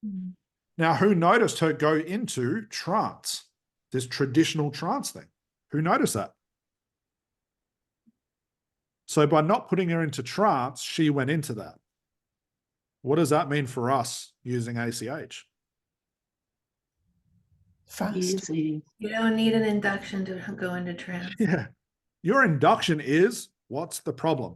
Mm. Now, who noticed her go into trance, this traditional trance thing? Who noticed that? So by not putting her into trance, she went into that. What does that mean for us using ACH? Fast. Easy. You don't need an induction to go into trance. Yeah. Your induction is, what's the problem?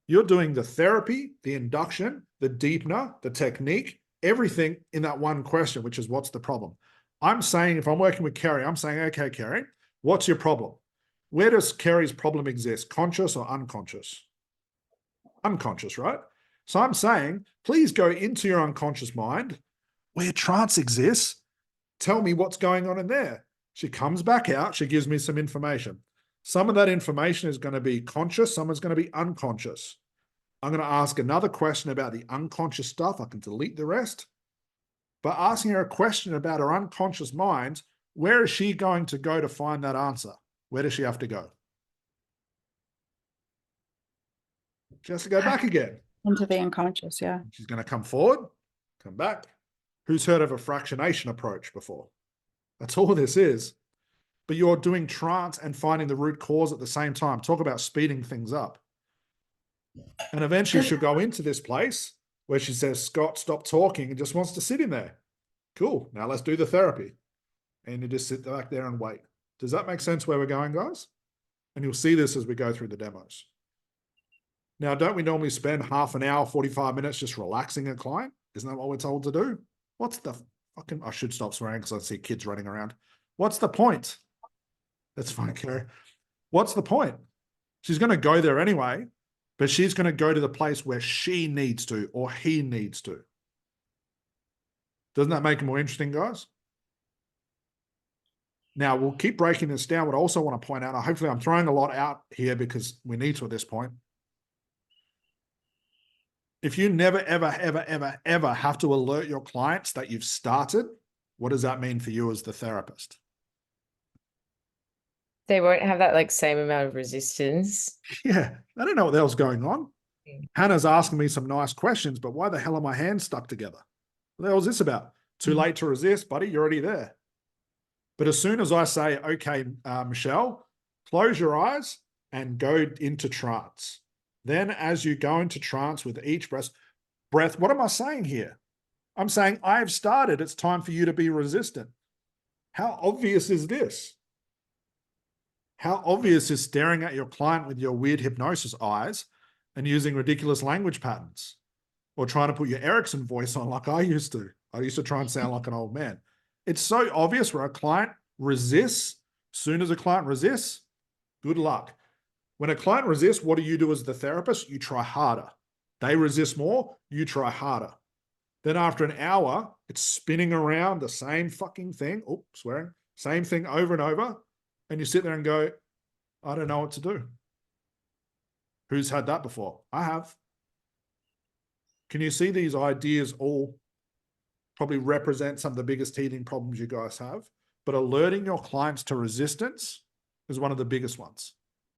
You're doing the therapy, the induction, the deepener, the technique, everything in that one question, which is what's the problem? I'm saying, if I'm working with Kerry, I'm saying, okay, Kerry, what's your problem? Where does Kerry's problem exist? Conscious or unconscious? Unconscious, right? So I'm saying, please go into your unconscious mind where trance exists. Tell me what's going on in there. She comes back out. She gives me some information. Some of that information is going to be conscious. Some is going to be unconscious. I'm going to ask another question about the unconscious stuff. I can delete the rest. But asking her a question about her unconscious mind, where is she going to go to find that answer? Where does she have to go? She has to go back again. Into the unconscious, yeah. She's going to come forward, come back. Who's heard of a fractionation approach before? That's all this is. But you're doing trance and finding the root cause at the same time. Talk about speeding things up. And eventually she'll go into this place where she says, Scott, stop talking, and just wants to sit in there. Cool. Now let's do the therapy. And you just sit back there and wait. Does that make sense where we're going, guys? And you'll see this as we go through the demos. Now, don't we normally spend half an hour, 45 minutes just relaxing a client? Isn't that what we're told to do? What's the fucking... I should stop swearing because I see kids running around. What's the point? That's fine, Kerry. What's the point? She's going to go there anyway, but she's going to go to the place where she needs to or he needs to. Doesn't that make it more interesting, guys? Now, we'll keep breaking this down. What I also want to point out, hopefully I'm throwing a lot out here because we need to at this point. If you never, ever, ever, ever, ever have to alert your clients that you've started, what does that mean for you as the therapist? They won't have that like same amount of resistance. Yeah, I don't know what the hell's going on. Hannah's asking me some nice questions, but why the hell are my hands stuck together? What the hell is this about? Too late to resist, buddy. You're already there. But as soon as I say, okay, Michelle, close your eyes and go into trance. Then as you go into trance with each breath, what am I saying here? I'm saying I've started. It's time for you to be resistant. How obvious is this? How obvious is staring at your client with your weird hypnosis eyes and using ridiculous language patterns, or trying to put your Erickson voice on like I used to? I used to try and sound like an old man. It's so obvious where a client resists. As soon as a client resists, good luck. When a client resists, what do you do as the therapist? You try harder. They resist more, you try harder. Then after an hour, it's spinning around the same fucking thing. Oops, swearing. Same thing over and over. And you sit there and go, I don't know what to do. Who's had that before? I have. Can you see these ideas all probably represent some of the biggest teething problems you guys have? But alerting your clients to resistance is one of the biggest ones.